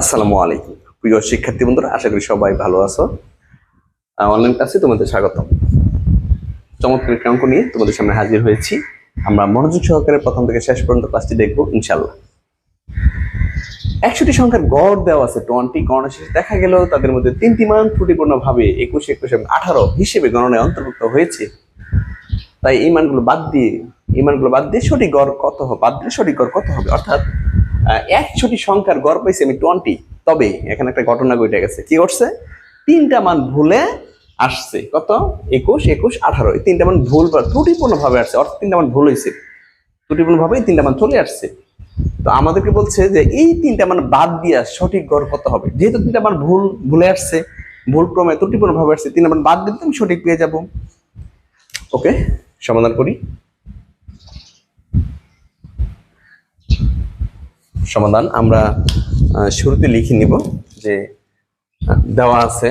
আসসালামু আলাইকুম প্রিয় শিক্ষার্থী বন্ধুরা, আশা করি সবাই ভালো আছো। অনলাইন ক্লাসে তোমাদের স্বাগতম। চমৎকার একটি অঙ্ক নিয়ে তোমাদের সামনে হাজির হয়েছি। আমরা মনোযোগ সহকারে প্রথম থেকে শেষ পর্যন্ত ক্লাসটি দেখবো ইনশাল্লাহ। 61টি সংখ্যার গড় দেওয়া আছে 20। গণনা শেষে দেখা গেল তাদের মধ্যে তিনটি মান ত্রুটিপূর্ণ ভাবে 21, 21 এবং 18 হিসেবে গণনায় অন্তর্ভুক্ত হয়েছে। তাই এই মানগুলো বাদ দিয়ে সঠিক গড় কত হবে, বাদ দিলে সঠিক গড় কত হবে। অর্থাৎ 61টি সংখ্যার গড় পাইছি আমি 20। তবে এখানে একটা ঘটনা ঘটে গেছে। কি ঘটছে? তিনটা মান ভুলে আসছে। কত? 21, 21, 18। এই তিনটা মান ভুল বা ত্রুটিপূর্ণ ভাবে আসছে। অর্থাৎ তিনটা মান ভুল হয়েছে, ত্রুটিপূর্ণ ভাবে তিনটা মান চলে আসছে। তো আমাদেরকে বলছে যে এই তিনটা মান বাদ দিয়া সঠিক গড় কত হবে। যেহেতু তিনটা মান ভুলে আসছে, ভুল ক্রমে ত্রুটিপূর্ণ ভাবে আসছে, তিনটা মান বাদ দিলে আমি সঠিক পেয়ে যাব। ওকে, সমাধান করি। সমাধান আমরা শুরুতে লিখে নিব যে দেওয়া আছে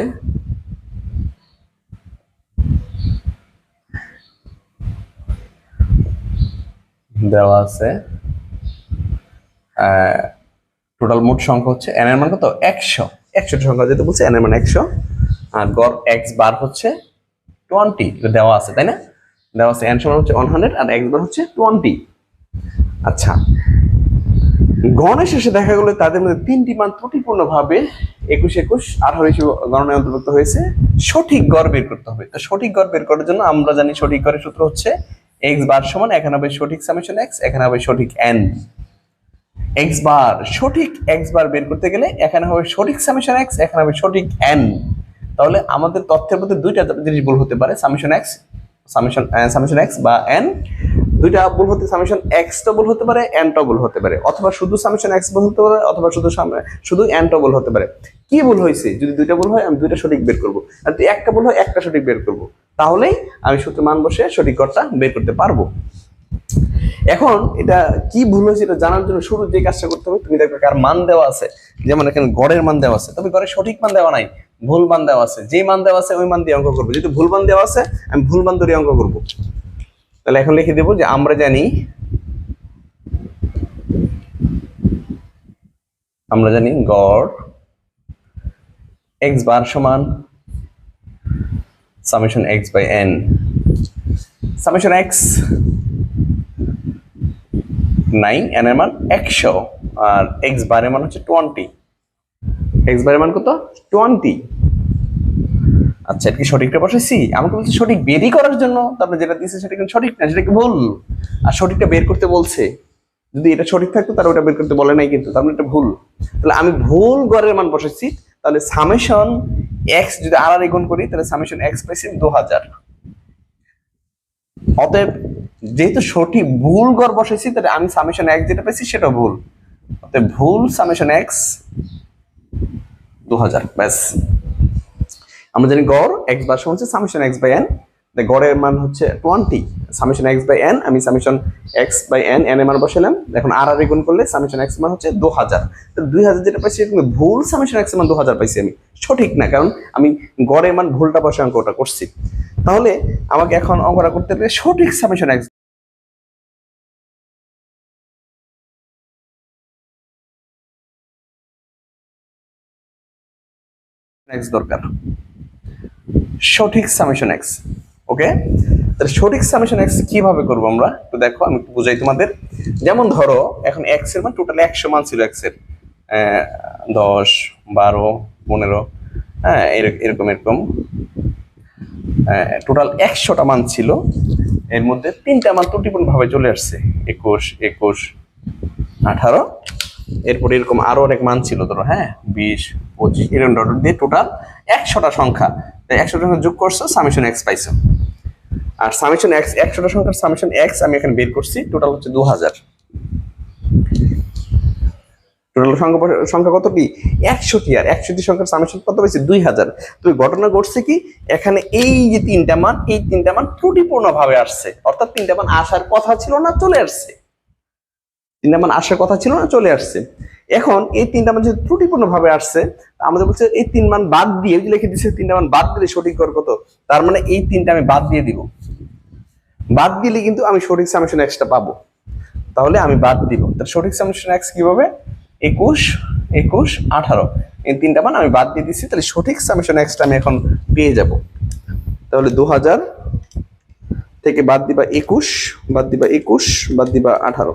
টোটাল মোট সংখ্যা হচ্ছে n এর মান কত? 100। 100টি সংখ্যা যেহেতু বলছে n এর মান 100, আর গড় x বার হচ্ছে 20। দেওয়া আছে, তাই না? দেওয়া আছে n সমান হচ্ছে 100 আর x বার হচ্ছে 20। আচ্ছা, গণনা শেষে দেখা গেল তাদের মধ্যে তিনটি মান ত্রুটিপূর্ণ ভাবে 21, 21, 18 হিসেবে গণনায় অন্তর্ভুক্ত হয়েছে। সঠিক গড় বের করতে হবে। সঠিক গড় বের করার জন্য আমরা জানি সঠিক গড়ের সূত্র হচ্ছে x বার সমান এখানে হবে সঠিক সামেশন x, এখানে হবে সঠিক n। x বার সঠিক x বার বের করতে গেলে এখানে হবে সঠিক সামেশন x, এখানে হবে সঠিক n। তাহলে আমাদের তথ্যের মধ্যে দুইটা জিনিস ভুল হতে পারে, সামেশন x বা n। দুইটা ভুল হতে, সামেশন x টা ভুল হতে পারে, n টা ভুল হতে পারে, অথবা শুধু সামেশন x ভুল হতে পারে, অথবা শুধু n টা ভুল হতে পারে। কি ভুল হয়েছে? যদি দুইটা ভুল হয় আমি দুইটা সঠিক বের করব, আর যদি একটা ভুল হয় একটা সঠিক বের করব। তাহলেই আমি সূত্র মান বসে সঠিক গড়টা বের করতে পারবো। এখন এটা কি ভুল হয়েছে এটা জানার জন্য শুরু যে কাজটা করতে হবে, তুমি দেখবে কার মান দেওয়া আছে। যেমন এখানে গড়ের মান দেওয়া আছে, তবে গড়ের সঠিক মান দেওয়া নাই, ভুল মান দেওয়া আছে। যে মান দেওয়া আছে ওই মান দিয়ে অঙ্ক করবো। যেহেতু ভুল মান দেওয়া আছে আমি ভুল মান ধরে অঙ্ক করবো। তাহলে এখন লিখে দেবো যে আমরা জানি গড় x বার সমান summation x by n। Summation x 9, n এর মান 100 আর x বারের মান হচ্ছে 20। x বারের মান কত? 20। আচ্ছা, এটা কি সঠিকটা বসাইছি? আমাকে বলছে সঠিক বেরই করার জন্য। তারপরে যেটা দিয়েছে সেটা কিন্তু সঠিক না, সেটা কি ভুল। আর সঠিকটা বের করতে বলছে। যদি এটা সঠিক থাকতো তাহলে ওটা বের করতে বলে নাই, কিন্তু তার মানে এটা ভুল। তাহলে আমি ভুল গড়ের মান বসাইছি। তাহলে সামেশন x যদি আর গুণ করি তাহলে সামেশন x পাইছি 2000। অতএব যেহেতু সঠিক ভুল গড় বসাইছি তাহলে আমি সামেশন x যেটা পাইছি সেটা ভুল। অতএব ভুল সামেশন x 2000। ব্যাস, আমরা জানি গড় x বার সমান হচ্ছে সামেশন x বাই n। গড়ের মান হচ্ছে 20, সামেশন x বাই n। আমি summation x by n n এর মান বসালাম। এখন আর গুণ করলে সামেশন x মান হচ্ছে 2000। তো 2000 যেটা পাইছি কিন্তু ভুল সামেশন x এর মান 2000 পাইছি আমি, সঠিক না, কারণ আমি গড়ের মান ভুলটা বসে অঙ্কটা করছি। তাহলে আমাকে এখন অঙ্কটা করতে হবে সঠিক সামেশন x দরকার, সঠিক সামেশন x। ওকে, তাহলে সঠিক সামেশন x কিভাবে করবো আমরা তো দেখো, আমি একটু বুঝাই তোমাদের। যেমন ধরো এখন x এর মান টোটাল 100 মান ছিল x এর, 10, 12, 15, হ্যাঁ এরকম টোটাল 100টা মান ছিল। এর মধ্যে তিনটা মান ত্রুটিপূর্ণ ভাবে চলে আসছে, 21, 21, 18। এরপরে এরকম আরো অনেক মান ছিল, ধরো 20, 25 এরকম দিয়ে টোটাল 100টা সংখ্যা। 100টা সংখ্যা যোগ করছো, সামেশন x পাইছো। আর সামেশন x 100টা সংখ্যার সামেশন x আমি এখানে বের করছি, টোটাল হচ্ছে 2000। টোটাল সংখ্যা কতটি? 100টি। আর 100টি সংখ্যার সামেশন কত পাইছি? 2000। তো ঘটনা ঘটছে কি, এখানে এই যে তিনটা মান, এই তিনটা মান ত্রুটিপূর্ণ ভাবে আসছে। অর্থাৎ তিনটা মান আসার কথা ছিল না, চলে আসছে। তিনটা মান আসার কথা ছিল না, চলে আসছে। এখন এই তিনটা মান যদি ত্রুটিপূর্ণ ভাবে আসছে, আমাদের বলছে এই তিন মান বাদ দিয়ে লিখে দিচ্ছে তিনটা মান বাদ দিলে সঠিক গড় কত। তার মানে এই তিনটা আমি বাদ দিয়ে দিব। বাদ দিলে কিন্তু আমি সঠিক সামেশন x টা পাবো। তাহলে আমি বাদ দিব। তাহলে সঠিক সামেশন x কিভাবে? 21, 21, 18 এই তিনটা মান আমি বাদ দিয়ে দিচ্ছি, তাহলে সঠিক সামেশন এক্সটা আমি এখন পেয়ে যাব। তাহলে 2000 থেকে বাদ দিবা 21, বাদ দিবা 21, বাদ দিবা 18,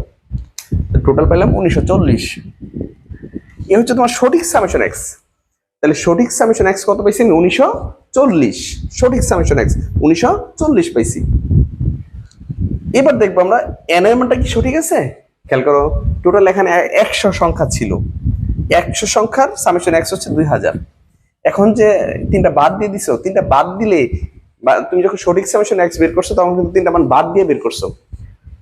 টোটাল পেলাম 1940। এ হচ্ছে তোমার সঠিক সামেশন এক্স। তাহলে সঠিক সামেশন এক্স কত পাইছি আমি? 1940। সঠিক সামেশন এক্স 1940 পাইছি। এবার দেখবো আমরা এন এর মানটা কি সঠিক আছে। খেয়াল করো, টোটাল এখানে 100 সংখ্যা ছিল, 100 সংখ্যার সামেশন এক্স হচ্ছে 2000। এখন যে তিনটা বাদ দিয়ে দিছো, তিনটা বাদ দিলে তুমি যখন সঠিক সামেশন এক্স বের করছো তখন কিন্তু তিনটা মান বাদ দিয়ে বের করছো।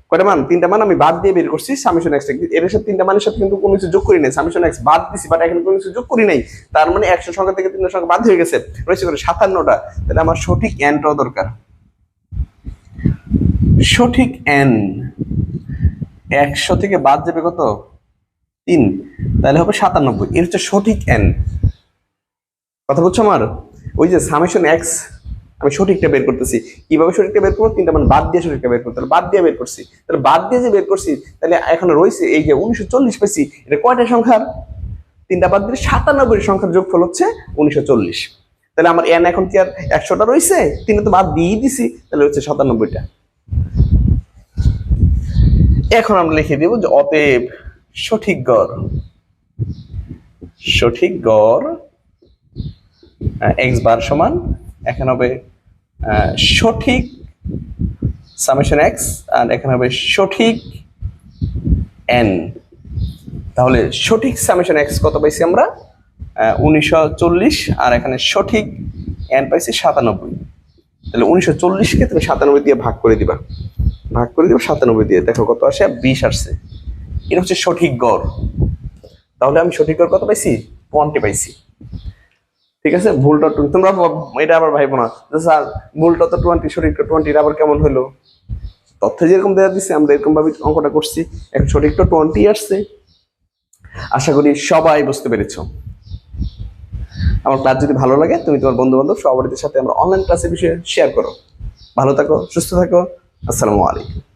কয়টা মান? তিনটা মান আমি বাদ দিয়ে বের করছি সামেশন এক্স। এর সাথে তিনটা মানের সাথে কিন্তু কোনো কিছু যোগ করি নাই, সামেশন এক্স বাদ দিছি, বাট এখানে কোনো কিছু যোগ করি নাই। তার মানে 100 সংখ্যা থেকে 3টা সংখ্যা বাদ হয়ে গেছে, রয়েছে করে 57টা। তাহলে আমার সঠিক এনটাও দরকার। সঠিক এন 100 থেকে বাদ যাবে কত? 3, তাহলে হবে 97। এর হচ্ছে সঠিক এন। কথা বলছো আমার? ওই যে সামেশন এক্স আমি সঠিকটা বের করতেছি, কিভাবে সঠিকটা বের করবো? তিনটা মানে বাদ দিয়ে সঠিকটা বের করতে, বাদ দিয়ে বের করছি। তাহলে বাদ দিয়ে যে বের করছি, তাহলে এখন রয়েছে এই যে 1940 পেয়েছি। এটা কয়টা সংখ্যার? তিনটা বাদ দিয়ে 97 সংখ্যার যোগফল হচ্ছে 1940। তাহলে আমার এন এখন কি আর 100টা রয়েছে? তিনটা তো বাদ দিয়ে দিছি, তাহলে হচ্ছে 97টা। এখন আমরা লিখে দিব যে অতএব সঠিক গড়, সঠিক গড় এক্স বার সমান এখানে হবে সঠিক সামেশন এক্স, আর এখানে হবে সঠিক এন। তাহলে সঠিক সামেশন এক্স কত পাইছি আমরা? 1940, আর এখানে সঠিক এন পাইছি 97। তাহলে 1940কে তুমি 97 দিয়ে ভাগ করে দিবা, ভাগ করে দিবা 97 দিয়ে, দেখো কত আসে? 20 আসছে। এটা হচ্ছে সঠিক গড়। তাহলে আমি সঠিক গড় কত পাইছি? 20 পাইছি। ঠিক আছে, ভুলটা তোমরা এটা আবার ভাইবো না যে স্যার ভুলটা তো 20, সঠিকটা 20, আবার কেমন হলো? তথ্য যেরকম দেওয়া দিচ্ছে আমরা এরকম ভাবে অঙ্কটা করছি, এখন সঠিকটা 20 আসছে। আশা করি সবাই বুঝতে পেরেছো। আমার ক্লাস যদি ভালো লাগে তুমি তোমার বন্ধু বান্ধব সবার সাথে আমরা অনলাইন ক্লাসের বিষয়ে শেয়ার করো। ভালো থাকো, সুস্থ থাকো। আসসালামু আলাইকুম।